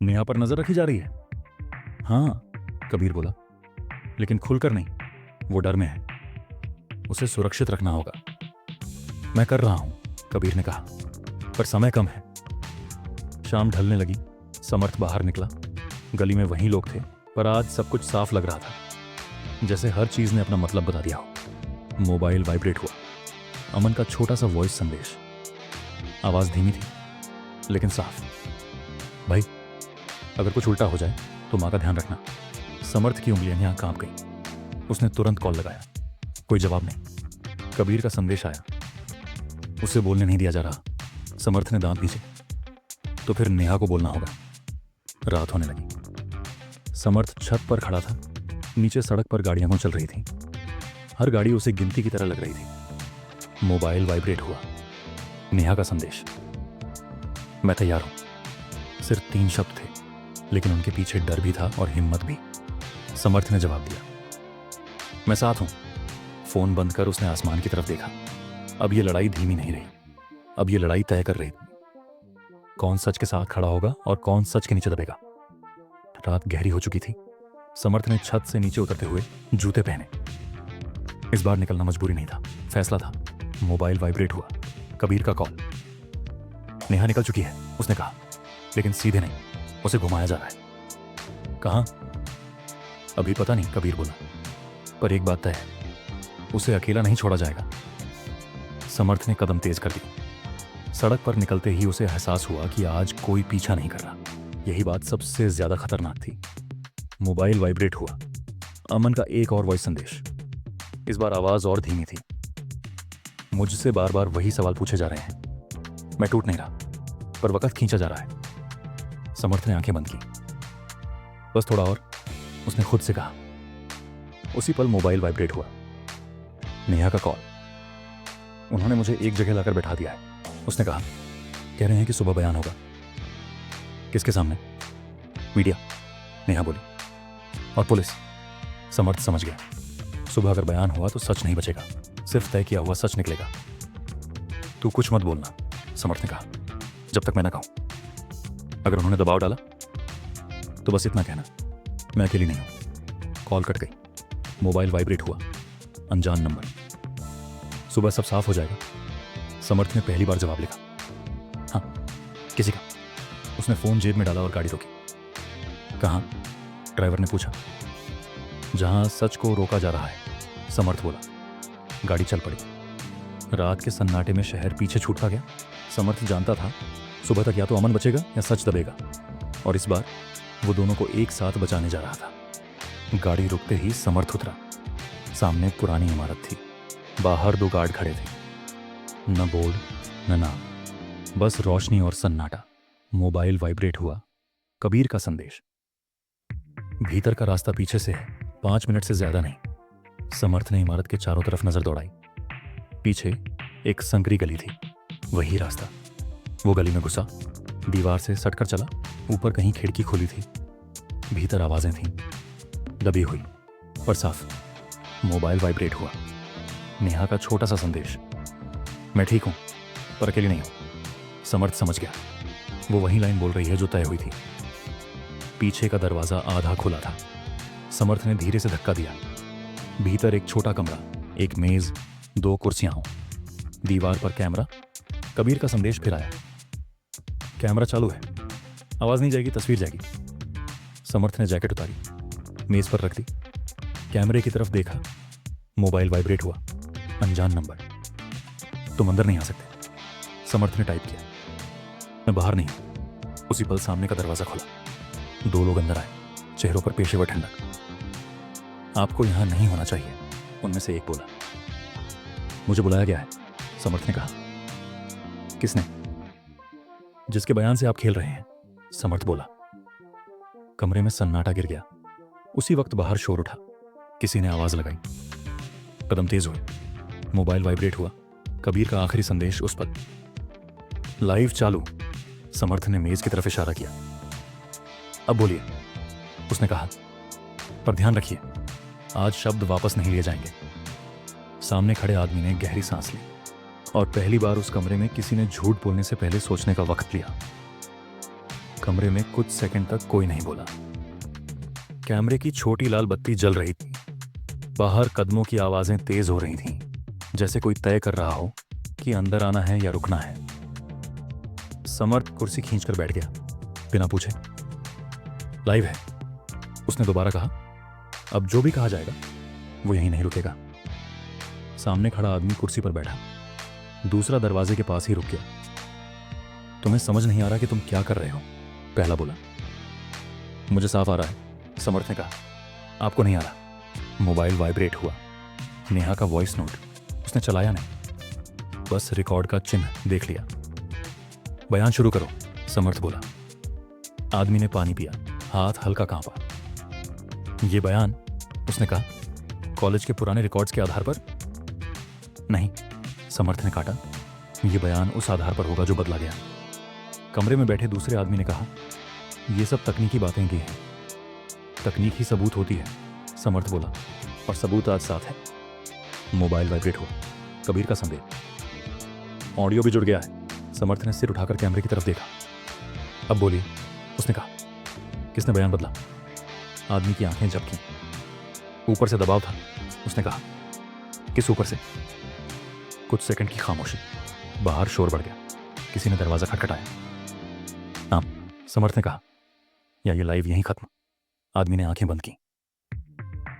नेहा पर नजर रखी जा रही है? हाँ, कबीर बोला, लेकिन खुलकर नहीं। वो डर में है, उसे सुरक्षित रखना होगा। मैं कर रहा हूं, कबीर ने कहा, पर समय कम है। शाम ढलने लगी। समर्थ बाहर निकला। गली में वही लोग थे, पर आज सब कुछ साफ लग रहा था, जैसे हर चीज ने अपना मतलब बता दिया हो। मोबाइल वाइब्रेट हुआ। अमन का छोटा सा वॉइस संदेश। आवाज धीमी थी, लेकिन साफ। भाई, अगर कुछ उल्टा हो जाए तो माँ का ध्यान रखना। समर्थ की उंगलियां यहां कांप गई। उसने तुरंत कॉल लगाया। कोई जवाब नहीं। कबीर का संदेश आया। उसे बोलने नहीं दिया जा रहा। समर्थ ने दांत पीछे। तो फिर नेहा को बोलना होगा। रात होने लगी। समर्थ छत पर खड़ा था। नीचे सड़क पर गाड़ियां चल रही थीं। हर गाड़ी उसे गिनती की तरह लग रही थी। मोबाइल वाइब्रेट हुआ। नेहा का संदेश। मैं तैयार हूं। सिर्फ 3 शब्द थे, लेकिन उनके पीछे डर भी था और हिम्मत भी। समर्थ ने जवाब दिया, मैं साथ हूं। फोन बंद कर उसने आसमान की तरफ देखा। अब ये लड़ाई धीमी नहीं रही। अब ये लड़ाई तय कर रही थी। कौन सच के साथ खड़ा होगा और कौन सच के नीचे दबेगा। रात गहरी हो चुकी थी। समर्थ ने छत से नीचे उतरते हुए जूते पहने। इस बार निकलना मजबूरी नहीं था, फैसला था। मोबाइल वाइब्रेट हुआ। कबीर का कॉल। नेहा निकल चुकी है, उसने कहा, लेकिन सीधे नहीं, उसे घुमाया जा रहा है। कहां? अभी पता नहीं, कबीर बोला, पर एक बात तय है, उसे अकेला नहीं छोड़ा जाएगा। समर्थ ने कदम तेज कर दी। सड़क पर निकलते ही उसे एहसास हुआ कि आज कोई पीछा नहीं कर रहा। यही बात सबसे ज्यादा खतरनाक थी। मोबाइल वाइब्रेट हुआ। अमन का एक और वॉइस संदेश। इस बार आवाज और धीमी थी। मुझसे बार बार वही सवाल पूछे जा रहे हैं। मैं टूट नहीं रहा, पर वक्त खींचा जा रहा है। समर्थ ने आंखें बंद की। बस थोड़ा और, उसने खुद से कहा। उसी पल मोबाइल वाइब्रेट हुआ। नेहा का कॉल। उन्होंने मुझे एक जगह लाकर बैठा दिया है, उसने कहा। कह रहे हैं कि सुबह बयान होगा। किसके सामने? मीडिया, नेहा बोली। और पुलिस? समर्थ समझ गया। सुबह अगर बयान हुआ तो सच नहीं बचेगा, सिर्फ तय किया हुआ सच निकलेगा। तू कुछ मत बोलना, समर्थ ने कहा, जब तक मैं ना कहूं। अगर उन्होंने दबाव डाला तो बस इतना कहना, मैं अकेली नहीं हूं। कॉल कट गई। मोबाइल वाइब्रेट हुआ। अनजान नंबर। सुबह सब साफ हो जाएगा, समर्थ ने पहली बार जवाब लिखा। हाँ, किसी का। उसने फोन जेब में डाला और गाड़ी रोकी। कहाँ? ड्राइवर ने पूछा। जहां सच को रोका जा रहा है, समर्थ बोला। गाड़ी चल पड़ी। रात के सन्नाटे में शहर पीछे छूटता गया। समर्थ जानता था, सुबह तक या तो अमन बचेगा या सच दबेगा, और इस बार वो दोनों को एक साथ बचाने जा रहा था। गाड़ी रुकते ही समर्थ उतरा। सामने पुरानी इमारत थी। बाहर 2 गार्ड खड़े थे। न बोर्ड न नाम, बस रोशनी और सन्नाटा। मोबाइल वाइब्रेट हुआ। कबीर का संदेश। भीतर का रास्ता पीछे से है, 5 मिनट से ज्यादा नहीं। समर्थ ने इमारत के चारों तरफ नजर दौड़ाई। पीछे एक संकरी गली थी, वही रास्ता। वो गली में घुसा, दीवार से सटकर चला। ऊपर कहीं खिड़की खुली थी। भीतर आवाजें थीं, दबी हुई पर साफ। मोबाइल वाइब्रेट हुआ। नेहा का छोटा सा संदेश। मैं ठीक हूं, पर अकेली नहीं हूं। समर्थ समझ गया, वो वही लाइन बोल रही है जो तय हुई थी। पीछे का दरवाजा आधा खुला था। समर्थ ने धीरे से धक्का दिया। भीतर एक छोटा कमरा, एक मेज, 2 कुर्सियां हों, दीवार पर कैमरा। कबीर का संदेश फिर आया। कैमरा चालू है, आवाज नहीं जाएगी, तस्वीर जाएगी। समर्थ ने जैकेट उतारी, मेज पर रख दी। कैमरे की तरफ देखा। मोबाइल वाइब्रेट हुआ। अनजान नंबर। तुम अंदर नहीं आ सकते, समर्थ ने टाइप किया। मैं बाहर नहीं हूं। उसी पल सामने का दरवाजा खुला। 2 लोग अंदर आए, चेहरों पर पेशेवर ठंडक। आपको यहां नहीं होना चाहिए, उनमें से एक बोला। मुझे बुलाया गया है, समर्थ ने कहा। किसने? जिसके बयान से आप खेल रहे हैं, समर्थ बोला। कमरे में सन्नाटा गिर गया। उसी वक्त बाहर शोर उठा। किसी ने आवाज लगाई। कदम तेज हुए। मोबाइल वाइब्रेट हुआ। कबीर का आखिरी संदेश उस पर। लाइव चालू। समर्थ ने मेज की तरफ इशारा किया। अब बोलिए, उसने कहा, पर ध्यान रखिए, आज शब्द वापस नहीं लिए जाएंगे। सामने खड़े आदमी ने गहरी सांस ली, और पहली बार उस कमरे में किसी ने झूठ बोलने से पहले सोचने का वक्त लिया। कमरे में कुछ सेकंड तक कोई नहीं बोला। कैमरे की छोटी लाल बत्ती जल रही थी। बाहर कदमों की आवाजें तेज हो रही थीं, जैसे कोई तय कर रहा हो कि अंदर आना है या रुकना है। समर्थ कुर्सी खींचकर बैठ गया, बिना पूछे। लाइव है, उसने दोबारा कहा। अब जो भी कहा जाएगा वो यहीं नहीं रुकेगा। सामने खड़ा आदमी कुर्सी पर बैठा, दूसरा दरवाजे के पास ही रुक गया। तुम्हें समझ नहीं आ रहा कि तुम क्या कर रहे हो, पहला बोला। मुझे साफ आ रहा है, समर्थ ने कहा। आपको नहीं आ रहा। मोबाइल वाइब्रेट हुआ। नेहा का वॉइस नोट। उसने चलाया नहीं, बस रिकॉर्ड का चिन्ह देख लिया। बयान शुरू करो, समर्थ बोला। आदमी ने पानी पिया, हाथ हल्का कांपा। ये बयान, उसने कहा, कॉलेज के पुराने रिकॉर्ड्स के आधार पर? नहीं, समर्थ ने काटा। यह बयान उस आधार पर होगा जो बदला गया। कमरे में बैठे दूसरे आदमी ने कहा, यह सब तकनीकी बातें की हैं। तकनीक ही सबूत होती है, समर्थ बोला, और सबूत आज साथ है। मोबाइल वाइब्रेट हुआ। कबीर का संदेश। ऑडियो भी जुड़ गया है। समर्थ ने सिर उठाकर कैमरे की तरफ देखा। अब बोलिए, उसने कहा। किसने बयान बदला? आदमी की आंखें झपकी। ऊपर से दबाव था, उसने कहा। किस ऊपर से? कुछ सेकंड की खामोशी। बाहर शोर बढ़ गया। किसी ने दरवाजा खटखटाया। हाँ, समर्थ ने कहा। या ये लाइव यहीं खत्म? आदमी ने आंखें बंद की।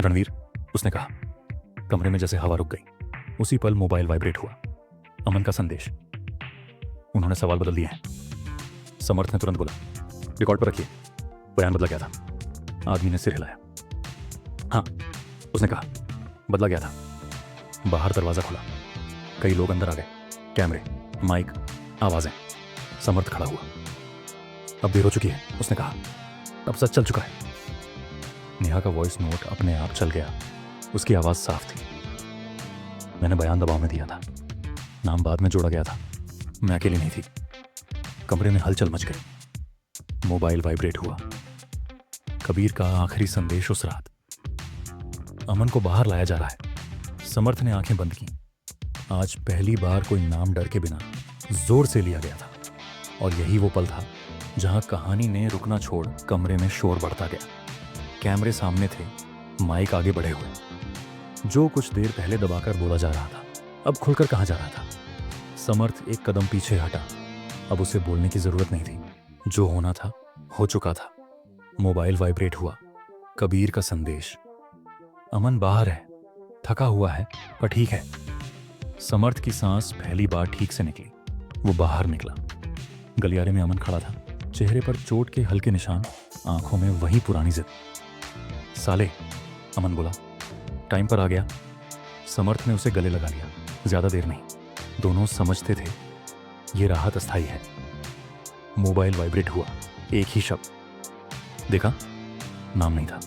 रणवीर, उसने कहा। कमरे में जैसे हवा रुक गई। उसी पल मोबाइल वाइब्रेट हुआ। अमन का संदेश। उन्होंने सवाल बदल दिए हैं। समर्थ ने तुरंत बोला, रिकॉर्ड पर रखिए, बयान बदला गया था। आदमी ने सिर हिलाया। हाँ, उसने कहा, बदला गया था। बाहर दरवाजा खुला। कई लोग अंदर आ गए। कैमरे, माइक, आवाजें। समर्थ खड़ा हुआ। अब देर हो चुकी है, उसने कहा। अब सच चल चुका है। नेहा का वॉइस नोट अपने आप चल गया। उसकी आवाज साफ थी। मैंने बयान दबाव में दिया था। नाम बाद में जोड़ा गया था। मैं अकेली नहीं थी। कमरे में हलचल मच गई। मोबाइल वाइब्रेट हुआ। कबीर का आखिरी संदेश उस रात। अमन को बाहर लाया जा रहा है। समर्थ ने आंखें बंद की। आज पहली बार कोई नाम डर के बिना जोर से लिया गया था। और यही वो पल था जहां कहानी ने रुकना छोड़ कमरे में शोर बढ़ता गया। कैमरे सामने थे, माइक आगे बढ़े हुए। जो कुछ देर पहले दबाकर बोला जा रहा था, अब खुलकर कहा जा रहा था। समर्थ एक कदम पीछे हटा। अब उसे बोलने की जरूरत नहीं थी। जो होना था हो चुका था। मोबाइल वाइब्रेट हुआ। कबीर का संदेश। अमन बाहर है, थका हुआ है, पर ठीक है। समर्थ की सांस पहली बार ठीक से निकली। वो बाहर निकला। गलियारे में अमन खड़ा था। चेहरे पर चोट के हल्के निशान, आंखों में वही पुरानी जिद। साले, अमन बोला। टाइम पर आ गया। समर्थ ने उसे गले लगा लिया। ज्यादा देर नहीं। दोनों समझते थे ये राहत अस्थाई है। मोबाइल वाइब्रेट हुआ। एक ही शब्द। देखा? नाम नहीं था।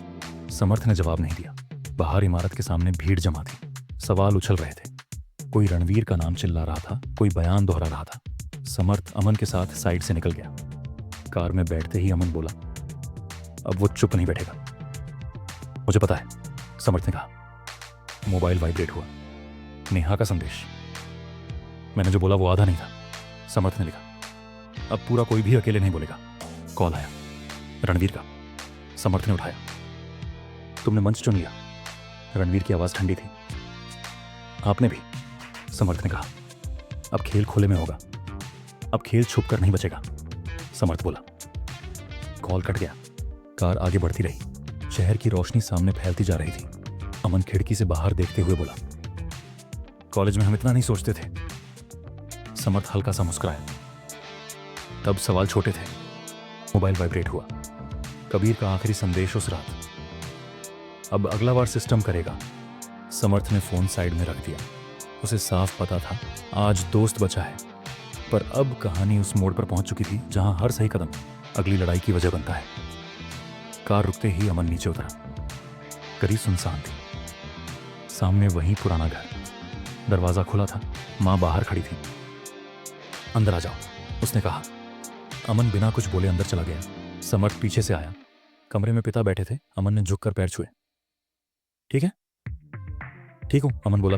समर्थ ने जवाब नहीं दिया। बाहर इमारत के सामने भीड़ जमा थी। सवाल उछल रहे थे। कोई रणवीर का नाम चिल्ला रहा था, कोई बयान दोहरा रहा था। समर्थ अमन के साथ साइड से निकल गया। कार में बैठते ही अमन बोला, अब वो चुप नहीं बैठेगा। मुझे पता है, समर्थ ने कहा। मोबाइल वाइब्रेट हुआ। नेहा का संदेश। मैंने जो बोला वो आधा नहीं था, समर्थ ने लिखा। अब पूरा कोई भी अकेले नहीं बोलेगा। कॉल आया, रणवीर का। समर्थ ने उठाया। तुमने मंच चुन लिया। रणवीर की आवाज ठंडी थी। आपने भी, समर्थ ने कहा। अब खेल खुले में होगा। अब खेल छुप कर नहीं बचेगा, समर्थ बोला। कॉल कट गया। कार आगे बढ़ती रही। शहर की रोशनी सामने फैलती जा रही थी। अमन खिड़की से बाहर देखते हुए बोला, कॉलेज में हम इतना नहीं सोचते थे। समर्थ हल्का सा मुस्कुराया। तब सवाल छोटे थे। मोबाइल वाइब्रेट हुआ। कबीर का आखिरी संदेश उस रात। अब अगला बार सिस्टम करेगा। समर्थ ने फोन साइड में रख दिया। उसे साफ पता था आज दोस्त बचा है, पर अब कहानी उस मोड़ पर पहुंच चुकी थी जहां हर सही कदम अगली लड़ाई की वजह बनता है। कार रुकते ही अमन नीचे उतरा। गली सुनसान थी। सामने वही पुराना घर। दरवाजा खुला था। मां बाहर खड़ी थी। अंदर आ जाओ, उसने कहा। अमन बिना कुछ बोले अंदर चला गया। समर्थ पीछे से आया। कमरे में पिता बैठे थे। अमन ने झुककर पैर छुए। ठीक है? ठीक हूं, अमन बोला,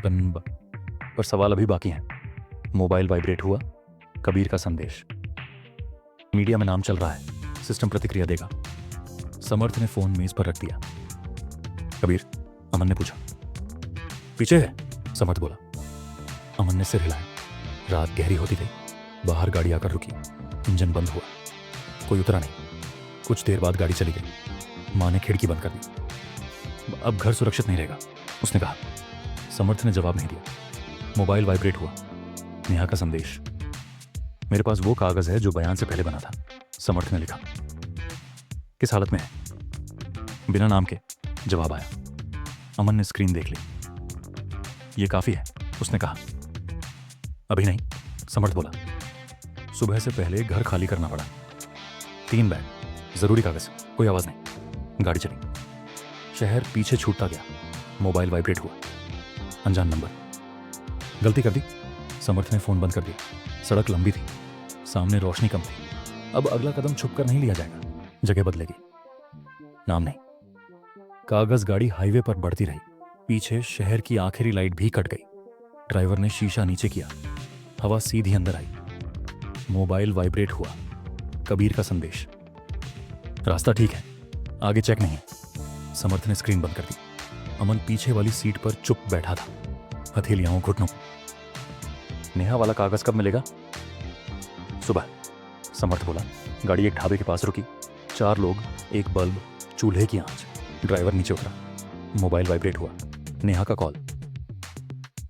पर सवाल अभी बाकी हैं। मोबाइल वाइब्रेट हुआ। कबीर का संदेश। मीडिया में नाम चल रहा है। सिस्टम प्रतिक्रिया देगा। समर्थ ने फोन मेज पर रख दिया। कबीर, अमन ने पूछा। पीछे है, समर्थ बोला। अमन ने सिर हिलाया। रात गहरी होती गई। बाहर गाड़ी आकर रुकी। इंजन बंद हुआ। कोई उतरा नहीं। कुछ देर बाद गाड़ी चली गई। माँ ने खिड़की बंद कर दी। अब घर सुरक्षित नहीं रहेगा, उसने कहा। समर्थ ने जवाब नहीं दिया। मोबाइल वाइब्रेट हुआ। नेहा का संदेश। मेरे पास वो कागज है जो बयान से पहले बना था, समर्थ ने लिखा। किस हालत में है? बिना नाम के, जवाब आया। अमन ने स्क्रीन देख ली। ये काफी है, उसने कहा। अभी नहीं, समर्थ बोला। सुबह से पहले घर खाली करना पड़ा। 3 बैग, जरूरी कागज। कोई आवाज नहीं। गाड़ी चली। शहर पीछे छूटता गया। मोबाइल वाइब्रेट हुआ। अनजान नंबर। गलती कर दी, समर्थ ने फोन बंद कर दिया। सड़क लंबी थी, सामने रोशनी कम थी। अब अगला कदम छुपकर नहीं लिया जाएगा, जगह बदलेगी। नाम नहीं। कागज गाड़ी हाईवे पर बढ़ती रही। पीछे शहर की आखिरी लाइट भी कट गई। ड्राइवर ने शीशा नीचे किया। हवा सीधी अंदर आई। मोबाइल वाइब्रेट हुआ। कबीर का संदेश। रास्ता ठीक है, आगे चेक नहीं है। समर्थ ने स्क्रीन बंद कर दी। अमन पीछे वाली सीट पर चुप बैठा था, हथेलियां घुटनों। नेहा वाला कागज कब मिलेगा? सुबह, समर्थ बोला। गाड़ी एक ढाबे के पास रुकी। 4 लोग, एक बल्ब, चूल्हे की आंच। ड्राइवर नीचे उतरा। मोबाइल वाइब्रेट हुआ। नेहा का कॉल।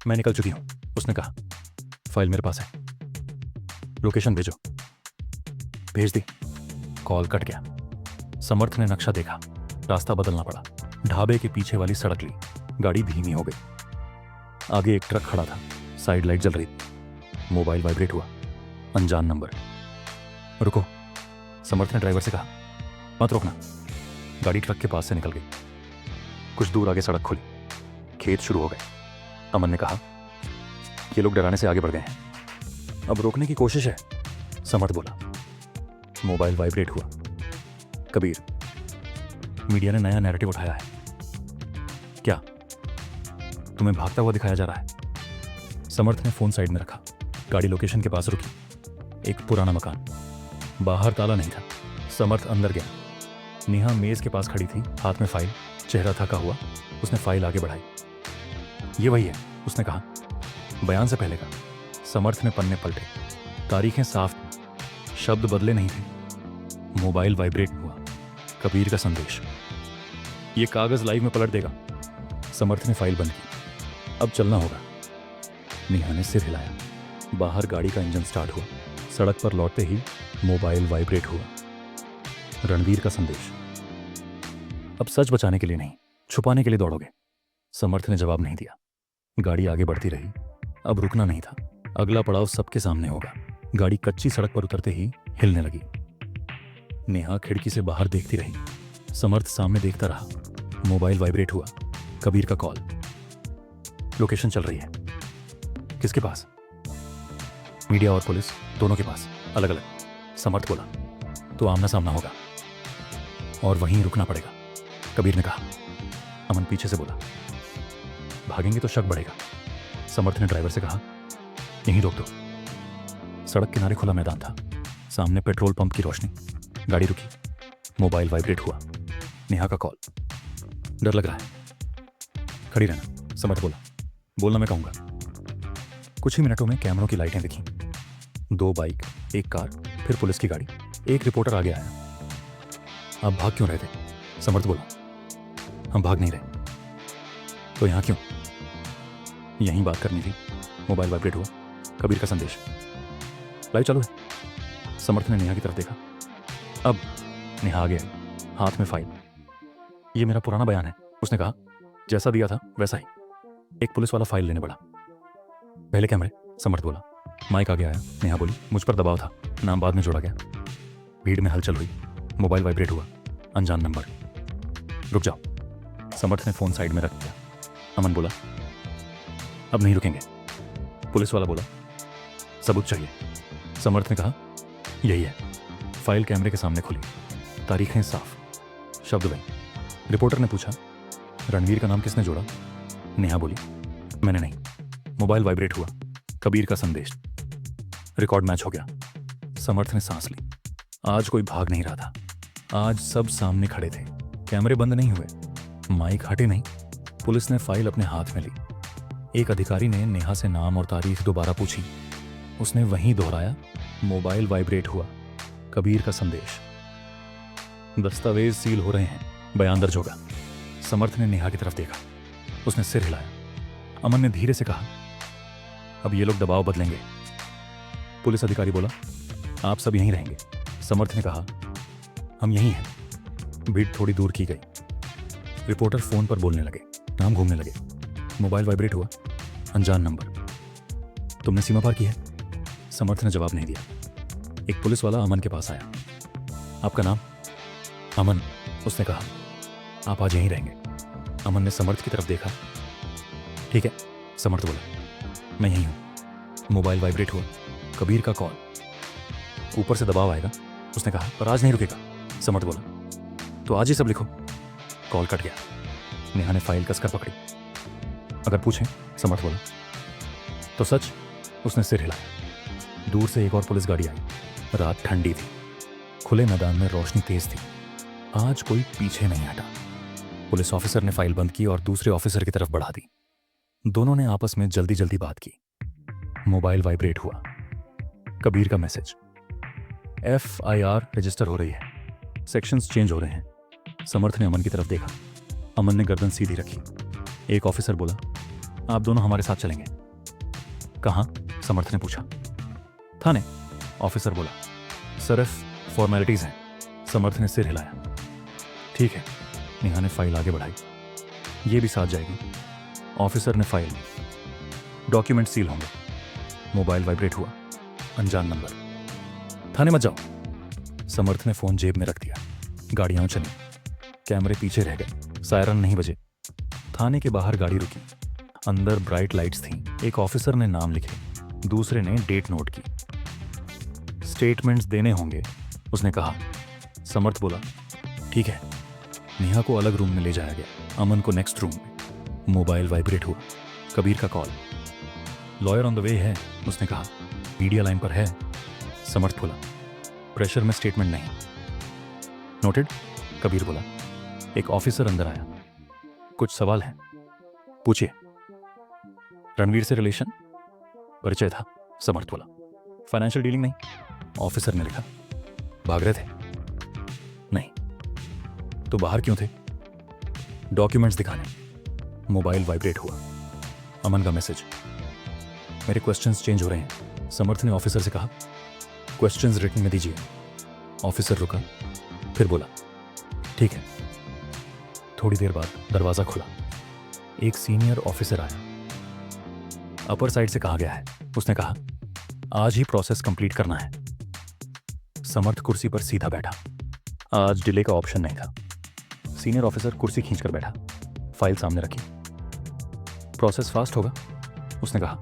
मैं निकल चुकी हूं, उसने कहा। फाइल मेरे पास है, लोकेशन भेजो। भेज दी। कॉल कट गया। समर्थ ने नक्शा देखा। रास्ता बदलना पड़ा। ढाबे के पीछे वाली सड़क ली। गाड़ी धीमी हो गई। आगे एक ट्रक खड़ा था, साइड लाइट जल रही थी। मोबाइल वाइब्रेट हुआ। अनजान नंबर। रुको, समर्थ ने ड्राइवर से कहा। मत रोकना। गाड़ी ट्रक के पास से निकल गई। कुछ दूर आगे सड़क खुली। खेत शुरू हो गए। अमन ने कहा, ये लोग डराने से आगे बढ़ गए हैं, अब रोकने की कोशिश है, समर्थ बोला। मोबाइल वाइब्रेट हुआ। कबीर, मीडिया ने नया नैरेटिव उठाया है। क्या? तुम्हें भागता हुआ दिखाया जा रहा है। समर्थ ने फोन साइड में रखा। गाड़ी लोकेशन के पास रुकी। एक पुराना मकान। बाहर ताला नहीं था। समर्थ अंदर गया। नेहा मेज के पास खड़ी थी, हाथ में फाइल। चेहरा थका हुआ। उसने फाइल आगे बढ़ाई। ये वही है, उसने कहा। बयान से पहले का। समर्थ ने पन्ने पलटे। तारीखें साफ थीं, शब्द बदले नहीं थे। मोबाइल वाइब्रेट हुआ। कबीर का संदेश। ये कागज लाइव में पलट देगा। समर्थ ने फाइल बंद की। अब चलना होगा। नेहा ने सिर हिलाया। बाहर गाड़ी का इंजन स्टार्ट हुआ। सड़क पर लौटते ही मोबाइल वाइब्रेट हुआ। रणवीर का संदेश। अब सच बचाने के लिए नहीं, छुपाने के लिए दौड़ोगे। समर्थ ने जवाब नहीं दिया। गाड़ी आगे बढ़ती रही। अब रुकना नहीं था। अगला पड़ाव सबके सामने होगा। गाड़ी कच्ची सड़क पर उतरते ही हिलने लगी। नेहा खिड़की से बाहर देखती रही। समर्थ सामने देखता रहा। मोबाइल वाइब्रेट हुआ। कबीर का कॉल। लोकेशन चल रही है। किसके पास? मीडिया और पुलिस दोनों के पास, अलग अलग। समर्थ बोला। तो आमना सामना होगा और वहीं रुकना पड़ेगा, कबीर ने कहा। अमन पीछे से बोला। भागेंगे तो शक बढ़ेगा। समर्थ ने ड्राइवर से कहा, यहीं रोक दो। सड़क किनारे खुला मैदान था। सामने पेट्रोल पंप की रोशनी। गाड़ी रुकी। मोबाइल वाइब्रेट हुआ। नेहा का कॉल। डर लग रहा है। खड़ी रहना, समर्थ बोला। बोलना मैं कहूंगा। कुछ ही मिनटों में कैमरों की लाइटें दिखीं। 2 बाइक, एक कार, फिर पुलिस की गाड़ी। एक रिपोर्टर आगे आया। आप भाग क्यों रहे थे? समर्थ बोला। हम भाग नहीं रहे। तो यहां क्यों? यहीं बात करनी थी। मोबाइल वाइब्रेट हुआ। कबीर का संदेश। लाइव चालू है। समर्थ ने नेहा की तरफ देखा। अब नेहा आगे आई, हाथ में फाइल। ये मेरा पुराना बयान है, उसने कहा। जैसा दिया था वैसा ही। एक पुलिस वाला फाइल लेने बढ़ा। पहले कैमरे, समर्थ बोला। माइक आगे आया। नेहा बोली, मुझ पर दबाव था, नाम बाद में जोड़ा गया। भीड़ में हलचल हुई। मोबाइल वाइब्रेट हुआ। अनजान नंबर। रुक जाओ। समर्थ ने फोन साइड में रख दिया। अमन बोला, अब नहीं रुकेंगे। पुलिस वाला बोला, सबूत चाहिए। समर्थ ने कहा, यही है। फाइल कैमरे के सामने खुली। तारीखें साफ, शब्द वही। रिपोर्टर ने पूछा, रणवीर का नाम किसने जोड़ा? नेहा बोली, मैंने नहीं। मोबाइल वाइब्रेट हुआ। कबीर का संदेश। रिकॉर्ड मैच हो गया। समर्थ ने सांस ली। आज कोई भाग नहीं रहा था। आज सब सामने खड़े थे, कैमरे बंद नहीं हुए, माइक हटे नहीं। पुलिस ने फाइल अपने हाथ में ली। एक अधिकारी ने नेहा से नाम और तारीख दोबारा पूछी। उसने वहीं दोहराया। मोबाइल वाइब्रेट हुआ। कबीर का संदेश। दस्तावेज सील हो रहे हैं, बयान दर्ज होगा। समर्थ ने नेहा की तरफ देखा। उसने सिर हिलाया। अमन ने धीरे से कहा, अब ये लोग दबाव बदलेंगे। पुलिस अधिकारी बोला, आप सब यहीं रहेंगे। समर्थ ने कहा, हम यहीं हैं। भीड़ थोड़ी दूर की गई। रिपोर्टर फोन पर बोलने लगे, नाम घूमने लगे। मोबाइल वाइब्रेट हुआ। अनजान नंबर। तुमने सीमा पार की है? समर्थ ने जवाब नहीं दिया। एक पुलिस वाला अमन के पास आया। आपका नाम? अमन। उसने कहा, आप आज यहीं रहेंगे। अमन ने समर्थ की तरफ देखा। ठीक है, समर्थ बोला, मैं यहीं हूं। मोबाइल वाइब्रेट हुआ। कबीर का कॉल। ऊपर से दबाव आएगा, उसने कहा, पर आज नहीं रुकेगा। समर्थ बोला, तो आज ही सब लिखो। कॉल कट गया। नेहा ने फाइल कसकर पकड़ी। अगर पूछें, समर्थ बोला, तो सच? उसने सिर हिलाया। दूर से एक और पुलिस गाड़ी आई। रात ठंडी थी। खुले मैदान में रोशनी तेज थी। आज कोई पीछे नहीं हटा। पुलिस ऑफिसर ने फाइल बंद की और दूसरे ऑफिसर की तरफ बढ़ा दी। दोनों ने आपस में जल्दी जल्दी बात की। मोबाइल वाइब्रेट हुआ। कबीर का मैसेज। FIR रजिस्टर हो रही है, सेक्शंस चेंज हो रहे हैं। समर्थ ने अमन की तरफ देखा। अमन ने गर्दन सीधी रखी। एक ऑफिसर बोला, आप दोनों हमारे साथ चलेंगे। कहाँ? समर्थ ने पूछा। थाने, ऑफिसर बोला। सिर्फ फॉर्मेलिटीज हैं। समर्थ ने सिर हिलाया। ठीक है। नेहा ने फाइल आगे बढ़ाई। ये भी साथ जाएगी। ऑफिसर ने फाइल ली। डॉक्यूमेंट सील होंगे। मोबाइल वाइब्रेट हुआ। अनजान नंबर। थाने मत जाओ। समर्थ ने फोन जेब में रख दिया। गाड़ियां चली। कैमरे पीछे रह गए। सायरन नहीं बजे। थाने के बाहर गाड़ी रुकी। अंदर ब्राइट लाइट्स थीं। एक ऑफिसर ने नाम लिखे, दूसरे ने डेट नोट की। स्टेटमेंट्स देने होंगे, उसने कहा। समर्थ बोला, ठीक है। नेहा को अलग रूम में ले जाया गया। अमन को नेक्स्ट रूम में। मोबाइल वाइब्रेट हुआ। कबीर का call. Lawyer on the way है, उसने कहा। मीडिया लाइन पर है। समर्थ बोला, प्रेशर में स्टेटमेंट नहीं। नोटेड, कबीर बोला। एक ऑफिसर अंदर आया। कुछ सवाल हैं, पूछिए। रणवीर से रिलेशन? परिचय था, समर्थ बोला। फाइनेंशियल डीलिंग नहीं? ऑफिसर ने लिखा। भाग रहे थे? नहीं। तो बाहर क्यों थे? डॉक्यूमेंट्स दिखाने। मोबाइल वाइब्रेट हुआ। अमन का मैसेज। मेरे क्वेश्चंस चेंज हो रहे हैं। समर्थ ने ऑफिसर से कहा, क्वेश्चंस रिटन में दीजिए। ऑफिसर रुका, फिर बोला, ठीक है। थोड़ी देर बाद दरवाजा खुला। एक सीनियर ऑफिसर आया। अपर साइड से कहा गया है, उसने कहा। आज ही प्रोसेस कंप्लीट करना है। समर्थ कुर्सी पर सीधा बैठा। आज डिले का ऑप्शन नहीं था। सीनियर ऑफिसर कुर्सी खींचकर बैठा। फाइल सामने रखी। प्रोसेस फास्ट होगा, उसने कहा,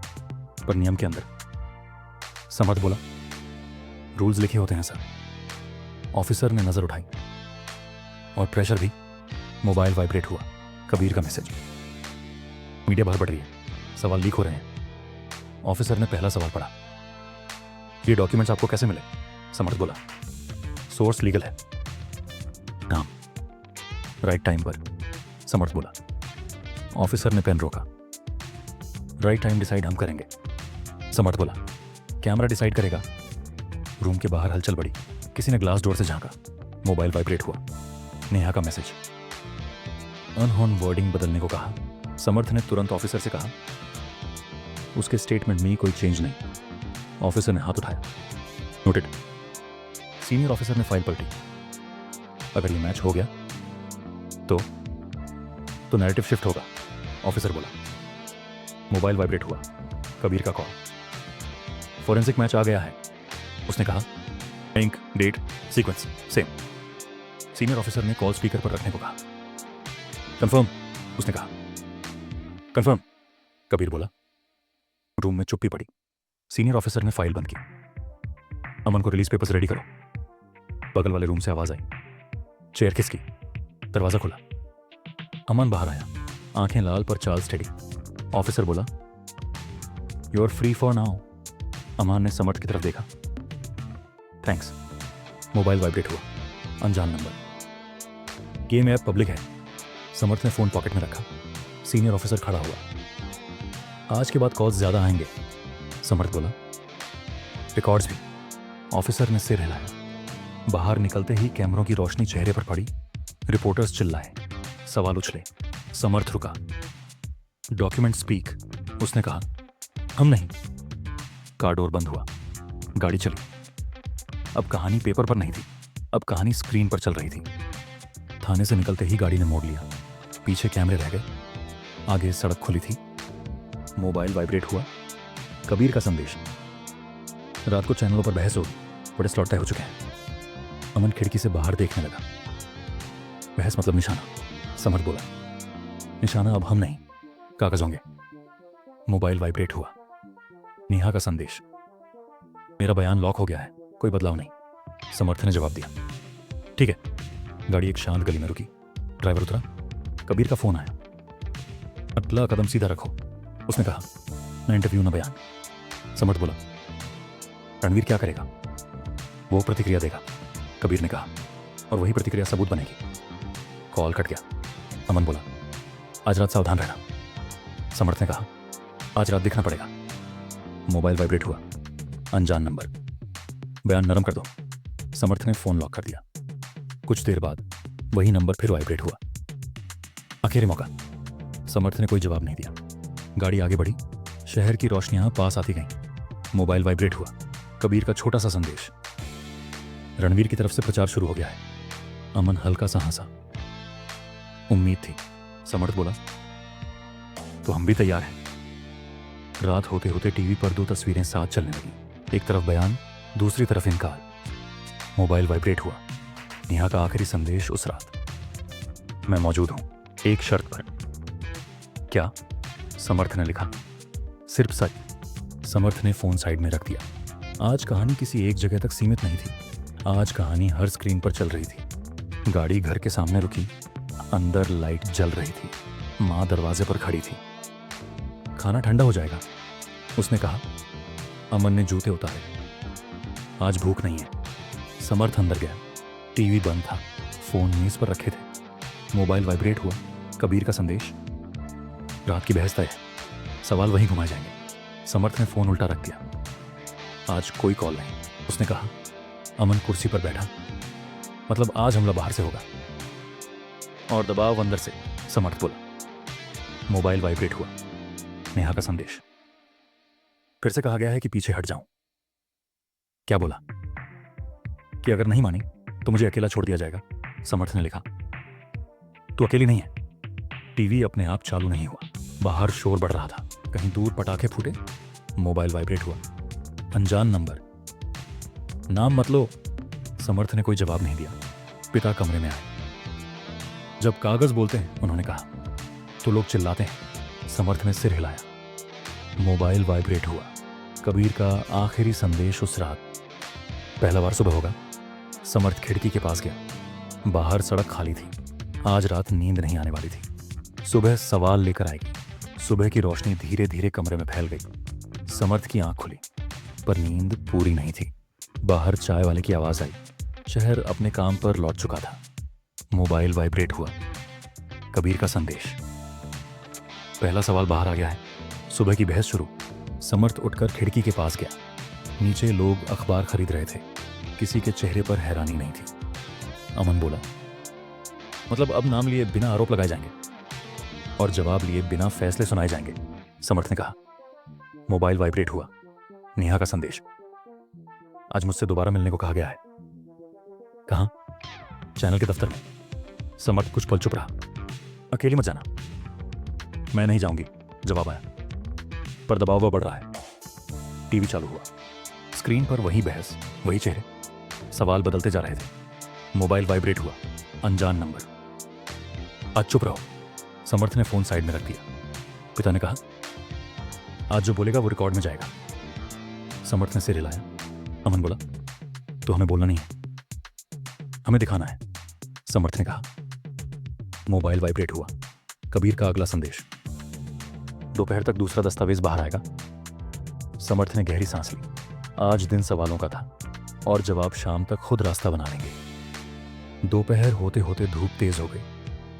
पर नियम के अंदर। समर्थ बोला, रूल्स लिखे होते हैं सर। ऑफिसर ने नजर उठाई। और प्रेशर भी। मोबाइल वाइब्रेट हुआ। कबीर का मैसेज। मीडिया बाहर बढ़ रही है, सवाल लीक हो रहे हैं। ऑफिसर ने पहला सवाल पढ़ा। ये डॉक्यूमेंट्स आपको कैसे मिले? समर्थ बोला, सोर्स लीगल है। नाम? राइट टाइम पर, समर्थ बोला। ऑफिसर ने पेन रोका। राइट टाइम डिसाइड हम करेंगे, समर्थ बोला। कैमरा डिसाइड करेगा। रूम के बाहर हलचल बढ़ी। किसी ने ग्लास डोर से झांका। मोबाइल वाइब्रेट हुआ। नेहा का मैसेज। अनहोन वर्डिंग बदलने को कहा। समर्थ ने तुरंत ऑफिसर से कहा, उसके स्टेटमेंट में कोई चेंज नहीं। ऑफिसर ने हाथ उठाया। नोटेड। सीनियर ऑफिसर ने फाइल पलटी। अगर ये मैच हो गया तो नैरेटिव शिफ्ट होगा, ऑफिसर बोला। मोबाइल वाइब्रेट हुआ। कबीर का कॉल। फोरेंसिक मैच आ गया है, उसने कहा। Ink, date, sequence same. Senior officer ने कॉल स्पीकर पर रखने को कहा। कंफर्म, उसने कहा। कंफर्म, कबीर बोला। रूम में चुप्पी पड़ी। सीनियर ऑफिसर ने फाइल बंद की। अमन को रिलीज पेपर्स रेडी करो। बगल वाले रूम से आवाज आई। चेयर किसकी? दरवाजा खुला। अमन बाहर आया, आंखें लाल पर चाल स्टेडी। ऑफिसर बोला, you are free for now. Aman ने समर्थ की तरफ देखा। थैंक्स। मोबाइल वाइब्रेट हुआ। अनजान नंबर। गेम ऐप पब्लिक है। समर्थ ने फोन पॉकेट में रखा। सीनियर ऑफिसर खड़ा हुआ। आज के बाद कॉल्स ज्यादा आएंगे, समर्थ बोला। रिकॉर्ड्स भी। ऑफिसर ने सिर हिलाया। बाहर निकलते ही कैमरों की रोशनी चेहरे पर पड़ी। रिपोर्टर्स चिल्लाए, सवाल उछले। समर्थ रुका। डॉक्यूमेंट स्पीक, उसने कहा। हम नहीं। कार डोर बंद हुआ। गाड़ी चली। अब कहानी पेपर पर नहीं थी, अब कहानी स्क्रीन पर चल रही थी। थाने से निकलते ही गाड़ी ने मोड़ लिया। पीछे कैमरे रह गए, आगे सड़क खुली थी। मोबाइल वाइब्रेट हुआ। कबीर का संदेश। रात को चैनलों पर बहस होगी, बड़े स्लॉट तय हो चुके हैं। अमन खिड़की से बाहर देखने लगा। बहस मतलब निशाना, समर्थ बोला। निशाना अब हम नहीं, कागज होंगे। मोबाइल वाइब्रेट हुआ। नेहा का संदेश। मेरा बयान लॉक हो गया है, कोई बदलाव नहीं, समर्थ ने जवाब दिया। ठीक है। गाड़ी एक शांत गली में रुकी। ड्राइवर उतरा। कबीर का फोन आया। अगला कदम सीधा रखो, उसने कहा। ना इंटरव्यू ना बयान। समर्थ बोला। रणवीर क्या करेगा? वो प्रतिक्रिया देगा, कबीर ने कहा, और वही प्रतिक्रिया सबूत बनेगी। कॉल कट गया। अमन बोला, आज रात सावधान रहना। समर्थ ने कहा, आज रात दिखना पड़ेगा। मोबाइल वाइब्रेट हुआ। अनजान नंबर। बयान नरम कर दो। समर्थ ने फोन लॉक कर दिया। कुछ देर बाद वही नंबर फिर वाइब्रेट हुआ। आखिरी मौका। समर्थ ने कोई जवाब नहीं दिया। गाड़ी आगे बढ़ी। शहर की रोशनियां पास आती गईं। मोबाइल वाइब्रेट हुआ। कबीर का छोटा सा संदेश। रणवीर की तरफ से प्रचार शुरू हो गया है। अमन हल्का सा हंसा। उम्मीद थी, समर्थ बोला। तो हम भी तैयार हैं। रात होते होते टीवी पर दो तस्वीरें साथ चलने लगी। एक तरफ बयान, दूसरी तरफ इनकार। मोबाइल वाइब्रेट हुआ। नेहा का आखिरी संदेश उस रात। मैं मौजूद हूं, एक शर्त पर। क्या? समर्थ ने लिखा। सिर्फ सच। समर्थ ने फोन साइड में रख दिया। आज कहानी किसी एक जगह तक सीमित नहीं थी। आज कहानी हर स्क्रीन पर चल रही थी। गाड़ी घर के सामने रुकी। अंदर लाइट जल रही थी। माँ दरवाजे पर खड़ी थी। खाना ठंडा हो जाएगा, उसने कहा। अमन ने जूते उतारे। आज भूख नहीं है। समर्थ अंदर गया। टीवी बंद था। फोन मेज पर रखे थे। मोबाइल वाइब्रेट हुआ। कबीर का संदेश। रात की बहस तय है, सवाल वहीं घुमाए जाएंगे। समर्थ ने फोन उल्टा रख दिया। आज कोई कॉल नहीं, उसने कहा। अमन कुर्सी पर बैठा। मतलब आज हमला बाहर से होगा और दबाव अंदर से, समर्थ बोला। मोबाइल वाइब्रेट हुआ। नेहा का संदेश। फिर से कहा गया है कि पीछे हट जाऊं। क्या बोला? कि अगर नहीं मानी तो मुझे अकेला छोड़ दिया जाएगा, समर्थ ने लिखा। तू अकेली नहीं है। टीवी अपने आप चालू नहीं हुआ। बाहर शोर बढ़ रहा था। कहीं दूर पटाखे फूटे। मोबाइल वाइब्रेट हुआ। अनजान नंबर। नाम मत लो। समर्थ ने कोई जवाब नहीं दिया। पिता कमरे में आए। जब कागज बोलते हैं, उन्होंने कहा, तो लोग चिल्लाते हैं। समर्थ ने सिर हिलाया। मोबाइल वाइब्रेट हुआ। कबीर का आखिरी संदेश उस रात। पहला बार सुबह होगा। समर्थ खिड़की के पास गया। बाहर सड़क खाली थी। आज रात नींद नहीं आने वाली थी। सुबह सवाल लेकर आएगी। सुबह की रोशनी धीरे धीरे कमरे में फैल गई। समर्थ की आंख खुली, पर नींद पूरी नहीं थी। बाहर चाय वाले की आवाज आई। शहर अपने काम पर लौट चुका था। मोबाइल वाइब्रेट हुआ। कबीर का संदेश। पहला सवाल बाहर आ गया है। सुबह की बहस शुरू। समर्थ उठकर खिड़की के पास गया। नीचे लोग अखबार खरीद रहे थे। किसी के चेहरे पर हैरानी नहीं थी। अमन बोला, मतलब अब नाम लिए बिना आरोप लगाए जाएंगे और जवाब लिए बिना फैसले सुनाए जाएंगे, समर्थ ने कहा। मोबाइल वाइब्रेट हुआ। नेहा का संदेश। आज मुझसे दोबारा मिलने को कहा गया है। कहाँ? चैनल के दफ्तर में। समर्थ कुछ पल चुप रहा। अकेली मत जाना। मैं नहीं जाऊंगी, जवाब आया। पर दबाव बढ़ रहा है। टीवी चालू हुआ। स्क्रीन पर वही बहस, वही चेहरे। सवाल बदलते जा रहे थे। मोबाइल वाइब्रेट हुआ। अनजान नंबर। आज चुप रहो, समर्थ ने फोन साइड में रख दिया। पिता ने कहा, आज जो बोलेगा वो रिकॉर्ड में जाएगा। समर्थ ने सिर हिलाया। अमन बोला, तो हमें बोलना नहीं है, हमें दिखाना है, समर्थ ने कहा। मोबाइल वाइब्रेट हुआ। कबीर का अगला संदेश। दोपहर तक दूसरा दस्तावेज बाहर आएगा। समर्थ ने गहरी सांस ली। आज दिन सवालों का था और जवाब शाम तक खुद रास्ता बना लेंगे। दोपहर होते होते धूप तेज हो गई।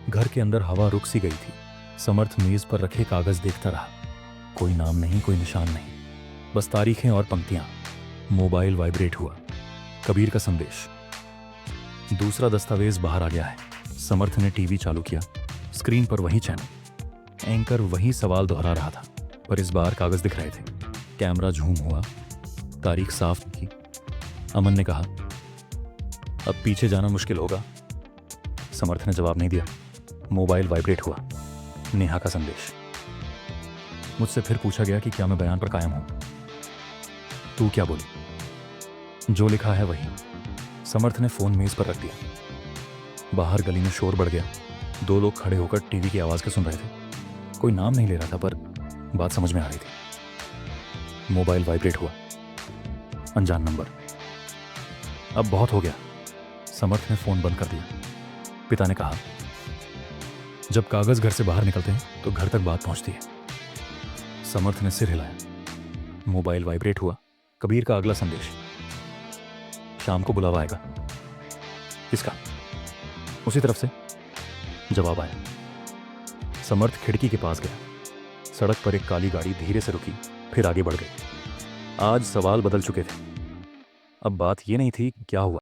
घर के अंदर हवा रुक सी गई थी। समर्थ मेज पर रखे कागज देखता रहा। कोई नाम नहीं, कोई निशान नहीं, बस तारीखें और पंक्तियां। मोबाइल वाइब्रेट हुआ। कबीर का संदेश। दूसरा दस्तावेज बाहर आ गया है। समर्थ ने टीवी चालू किया। स्क्रीन पर वही चैनल। एंकर वही सवाल दोहरा रहा था, पर इस बार कागज दिख रहे थे। कैमरा झूम हुआ। तारीख साफ थी। अमन ने कहा, अब पीछे जाना मुश्किल होगा। समर्थ ने जवाब नहीं दिया। मोबाइल वाइब्रेट हुआ। नेहा का संदेश। मुझसे फिर पूछा गया कि क्या मैं बयान पर कायम हूं। तू क्या बोली? जो लिखा है वही। समर्थ ने फोन मेज पर रख दिया। बाहर गली में शोर बढ़ गया। 2 लोग खड़े होकर टीवी की आवाज को सुन रहे थे। कोई नाम नहीं ले रहा था, पर बात समझ में आ रही थी। मोबाइल वाइब्रेट हुआ। अनजान नंबर। अब बहुत हो गया। समर्थ ने फोन बंद कर दिया। पिता ने कहा, जब कागज घर से बाहर निकलते हैं तो घर तक बात पहुंचती है। समर्थ ने सिर हिलाया। मोबाइल वाइब्रेट हुआ। कबीर का अगला संदेश। शाम को बुलावा आएगा। किसका? उसी तरफ से। जवाब आया। समर्थ खिड़की के पास गया। सड़क पर एक काली गाड़ी धीरे से रुकी, फिर आगे बढ़ गई। आज सवाल बदल चुके थे। अब बात यह नहीं थी कि क्या हुआ,